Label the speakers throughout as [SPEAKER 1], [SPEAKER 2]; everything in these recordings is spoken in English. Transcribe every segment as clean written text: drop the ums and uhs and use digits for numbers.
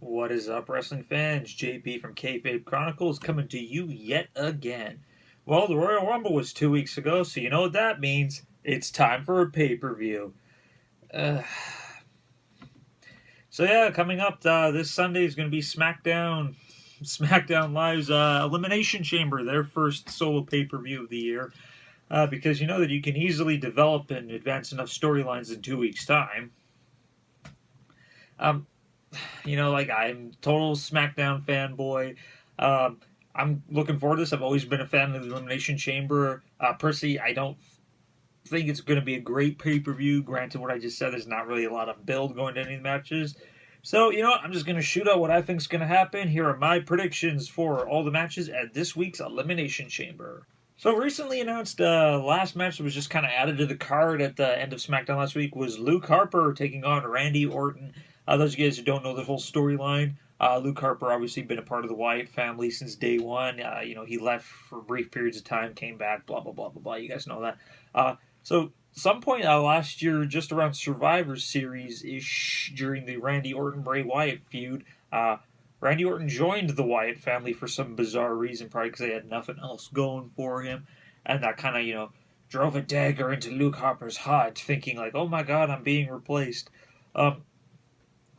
[SPEAKER 1] What is up, wrestling fans? JP from KayFabe Chronicles coming to you yet again. Well, the Royal Rumble was 2 weeks ago, so you know what that means. It's time for a pay-per-view. Uh, so yeah, coming up this Sunday is going to be SmackDown. SmackDown Live's Elimination Chamber, their first solo pay-per-view of the year. Because you know that you can easily develop and advance enough storylines in 2 weeks' time. Um, I'm total SmackDown fanboy. I'm looking forward to this. I've always been a fan of the Elimination Chamber. Personally, I don't think it's going to be a great pay per view. Granted, what I just said, there's not really a lot of build going to any of the matches. So, you know what? I'm just going to shoot out what I think is going to happen. Here are my predictions for all the matches at this week's Elimination Chamber. So recently announced last match that was just kind of added to the card at the end of SmackDown last week was Luke Harper taking on Randy Orton. Those of you guys who don't know the whole storyline, Luke Harper obviously been a part of the Wyatt family since day one. He left for brief periods of time, came back, blah, blah, blah, blah, blah. You guys know that. So some point last year, just around Survivor Series-ish, during the Randy Orton-Bray Wyatt feud, Randy Orton joined the Wyatt family for some bizarre reason, probably because they had nothing else going for him. And that kind of, drove a dagger into Luke Harper's heart, thinking like, oh my god, I'm being replaced.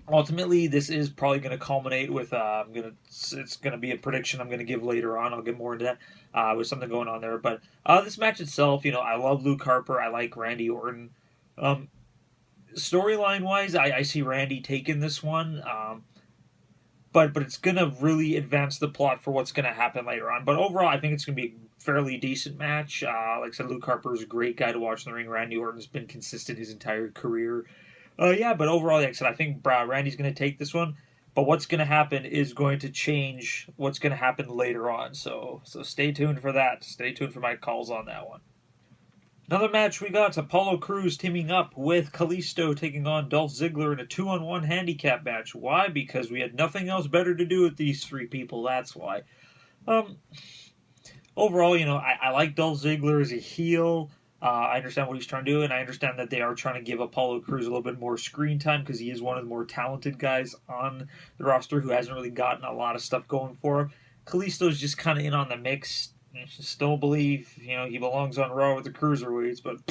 [SPEAKER 1] Ultimately, this is probably going to culminate with it's going to be a prediction I'm going to give later on. I'll get more into that with something going on there. But this match itself, I love Luke Harper. I like Randy Orton. Storyline wise, I see Randy taking this one. But it's going to really advance the plot for what's going to happen later on. But overall, I think it's going to be a fairly decent match. Like I said, Luke Harper is a great guy to watch in the ring. Randy Orton's been consistent his entire career. But overall, like I said, I think Randy's going to take this one. But what's going to happen is going to change what's going to happen later on. So stay tuned for that. Stay tuned for my calls on that one. Another match we got, Apollo Crews teaming up with Kalisto taking on Dolph Ziggler in a 2-on-1 handicap match. Why? Because we had nothing else better to do with these three people, that's why. Overall, I like Dolph Ziggler as a heel. I understand what he's trying to do, and I understand that they are trying to give Apollo Crews a little bit more screen time because he is one of the more talented guys on the roster who hasn't really gotten a lot of stuff going for him. Kalisto's just kind of in on the mix. I still believe, he belongs on Raw with the Cruiserweights, but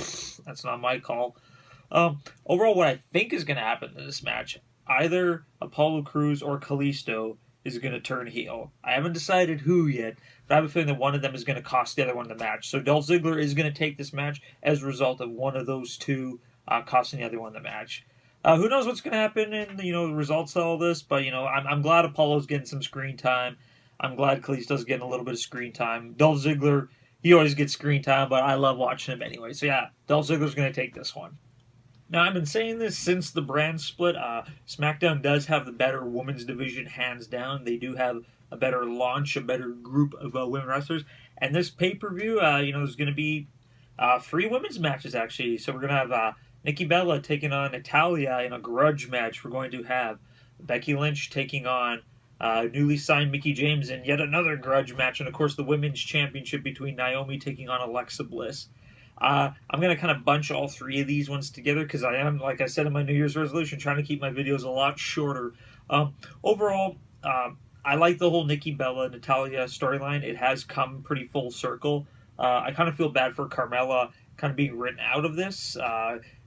[SPEAKER 1] that's not my call. Overall, what I think is going to happen in this match, either Apollo Crews or Kalisto is going to turn heel. I haven't decided who yet, but I have a feeling that one of them is going to cost the other one the match. So Dolph Ziggler is going to take this match as a result of one of those two costing the other one the match. Who knows what's going to happen in the results of all this, but I'm glad Apollo's getting some screen time. I'm glad Kalisto's getting a little bit of screen time. Dolph Ziggler, he always gets screen time, but I love watching him anyway. So yeah, Dolph Ziggler's going to take this one. Now, I've been saying this since the brand split. SmackDown does have the better women's division, hands down. They do have a better launch, a better group of women wrestlers. And this pay-per-view, there's going to be 3 women's matches, actually. So we're going to have Nikki Bella taking on Natalya in a grudge match. We're going to have Becky Lynch taking on newly signed Mickie James in yet another grudge match. And, of course, the women's championship between Naomi taking on Alexa Bliss. I'm going to kind of bunch all 3 of these ones together because I am, like I said in my New Year's resolution, trying to keep my videos a lot shorter. Overall, I like the whole Nikki Bella Natalya storyline. It has come pretty full circle. I kind of feel bad for Carmella kind of being written out of this.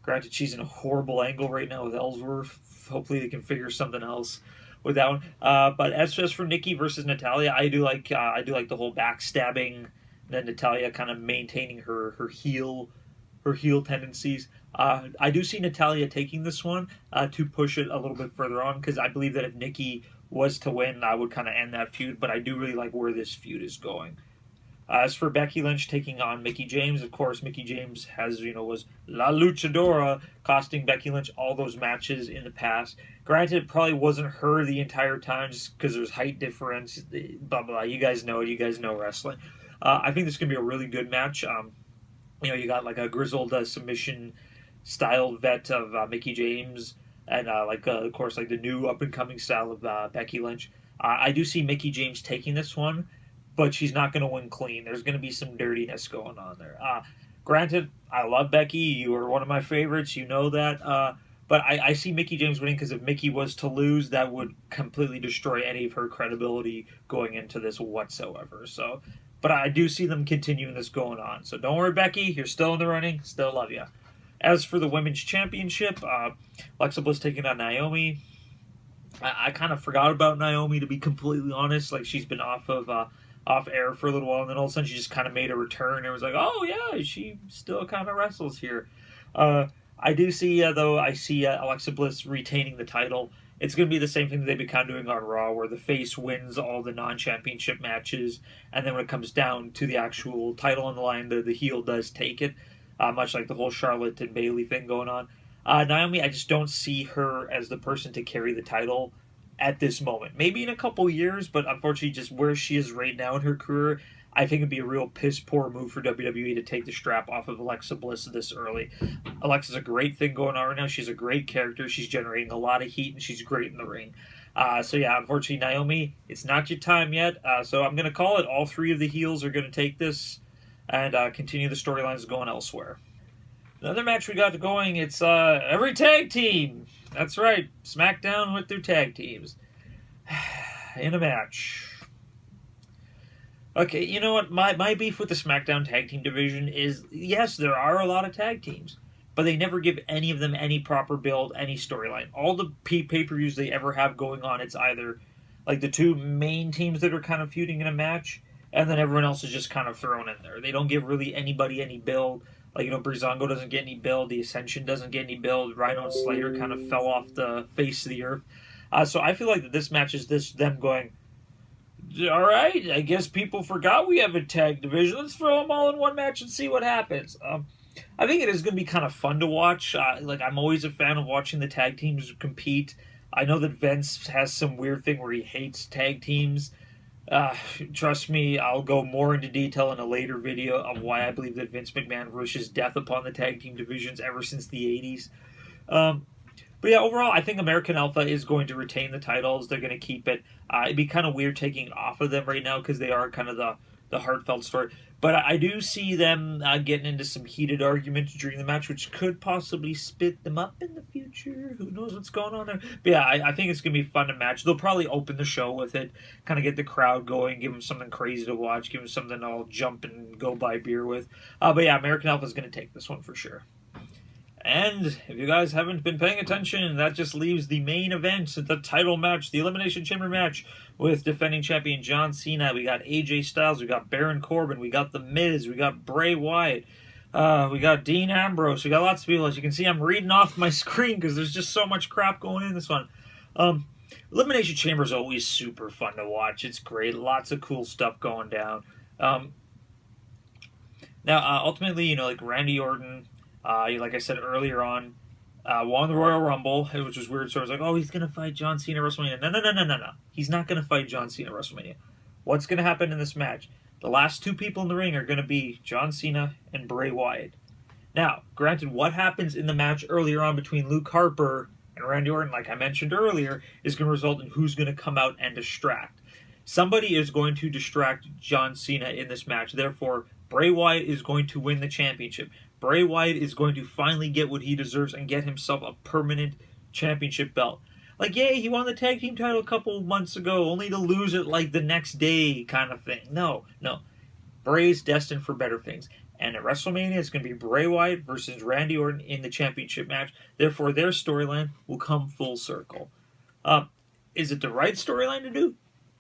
[SPEAKER 1] Granted, she's in a horrible angle right now with Ellsworth. Hopefully they can figure something else with that one. But as for Nikki versus Natalya, I do like the whole backstabbing. Then Natalya kind of maintaining her heel tendencies. I do see Natalya taking this one to push it a little bit further on because I believe that if Nikki was to win, I would kind of end that feud. But I do really like where this feud is going. As for Becky Lynch taking on Mickie James, of course, Mickie James was La Luchadora, costing Becky Lynch all those matches in the past. Granted, it probably wasn't her the entire time just because there's height difference, blah, blah, blah. You guys know it. You guys know wrestling. I think this is going to be a really good match. You got like a grizzled submission style vet of Mickie James and of course, like the new up-and-coming style of Becky Lynch. I do see Mickie James taking this one, but she's not going to win clean. There's going to be some dirtiness going on there. Granted, I love Becky. You are one of my favorites. You know that. But I see Mickie James winning because if Mickie was to lose, that would completely destroy any of her credibility going into this whatsoever. So, but I do see them continuing this going on. So don't worry, Becky, you're still in the running. Still love you. As for the women's championship, Alexa Bliss taking on Naomi. I kind of forgot about Naomi, to be completely honest. Like, she's been off air for a little while, and then all of a sudden she just kind of made a return. And it was like, oh yeah, she still kind of wrestles here. I do see though. I see Alexa Bliss retaining the title. It's going to be the same thing that they've been kind of doing on Raw, where the face wins all the non-championship matches, and then when it comes down to the actual title on the line, the heel does take it. Much like the whole Charlotte and Bayley thing going on. Naomi, I just don't see her as the person to carry the title at this moment. Maybe in a couple years, but unfortunately, just where she is right now in her career, I think it'd be a real piss poor move for WWE to take the strap off of Alexa Bliss this early. Alexa's a great thing going on right now. She's a great character. She's generating a lot of heat, and she's great in the ring. So yeah, unfortunately, Naomi, it's not your time yet. So I'm going to call it. All three of the heels are going to take this and continue the storylines going elsewhere. Another match we got going, it's every tag team. That's right, SmackDown with their tag teams in a match. Okay, you know what? My beef with the SmackDown tag team division is, yes, there are a lot of tag teams, but they never give any of them any proper build, any storyline. All the pay-per-views they ever have going on, it's either like the two main teams that are kind of feuding in a match, and then everyone else is just kind of thrown in there. They don't give really anybody any build. Like, Breezango doesn't get any build. The Ascension doesn't get any build. Rhino and Slater kind of fell off the face of the earth. So I feel like that this match is them going, all right, I guess people forgot we have a tag division. Let's throw them all in one match and see what happens. I think it is going to be kind of fun to watch. I'm always a fan of watching the tag teams compete. I know that Vince has some weird thing where he hates tag teams. Trust me, I'll go more into detail in a later video of why I believe that Vince McMahon wishes death upon the tag team divisions ever since the 80s. But yeah, overall, I think American Alpha is going to retain the titles. They're going to keep it. It'd be kind of weird taking it off of them right now because they are kind of the heartfelt story. But I do see them getting into some heated arguments during the match, which could possibly split them up in the future. Who knows what's going on there? But yeah, I think it's going to be fun to match. They'll probably open the show with it, kind of get the crowd going, give them something crazy to watch, give them something to all jump and go buy beer with. But yeah, American Alpha is going to take this one for sure. And if you guys haven't been paying attention, that just leaves the main event, the title match, the Elimination Chamber match with defending champion John Cena. We got AJ Styles, we got Baron Corbin, we got The Miz, we got Bray Wyatt, we got Dean Ambrose, we got lots of people. As you can see, I'm reading off my screen because there's just so much crap going in this one. Elimination Chamber is always super fun to watch. It's great. Lots of cool stuff going down. Now, ultimately, like Randy Orton, like I said earlier on, won the Royal Rumble, which was weird. So I was like, oh, he's going to fight John Cena at WrestleMania. No. He's not going to fight John Cena at WrestleMania. What's going to happen in this match? The last two people in the ring are going to be John Cena and Bray Wyatt. Now, granted, what happens in the match earlier on between Luke Harper and Randy Orton, like I mentioned earlier, is going to result in who's going to come out and distract. Somebody is going to distract John Cena in this match. Therefore, Bray Wyatt is going to win the championship. Bray Wyatt is going to finally get what he deserves and get himself a permanent championship belt. Like, yay, he won the tag team title a couple months ago, only to lose it like the next day kind of thing. No. Bray's destined for better things. And at WrestleMania, it's going to be Bray Wyatt versus Randy Orton in the championship match. Therefore, their storyline will come full circle. Is it the right storyline to do?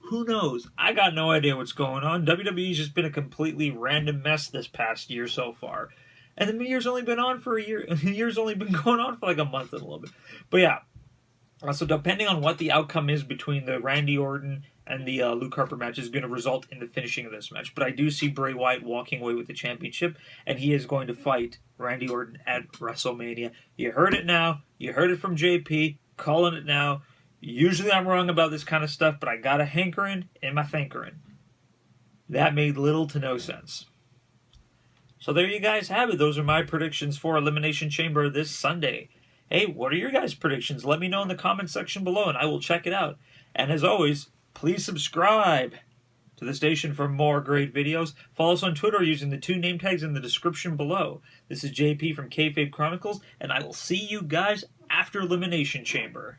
[SPEAKER 1] Who knows? I got no idea what's going on. WWE's just been a completely random mess this past year so far. And the year's only been on for a year. The year's only been going on for like a month and a little bit. But yeah. So depending on what the outcome is between the Randy Orton and the Luke Harper match is going to result in the finishing of this match. But I do see Bray Wyatt walking away with the championship, and he is going to fight Randy Orton at WrestleMania. You heard it now. You heard it from JP. Calling it now. Usually I'm wrong about this kind of stuff, but I got a hankering in my thinkering. That made little to no sense. So there you guys have it. Those are my predictions for Elimination Chamber this Sunday. Hey, what are your guys' predictions? Let me know in the comment section below, and I will check it out. And as always, please subscribe to the station for more great videos. Follow us on Twitter using the 2 name tags in the description below. This is JP from KayFabe Chronicles, and I will see you guys after Elimination Chamber.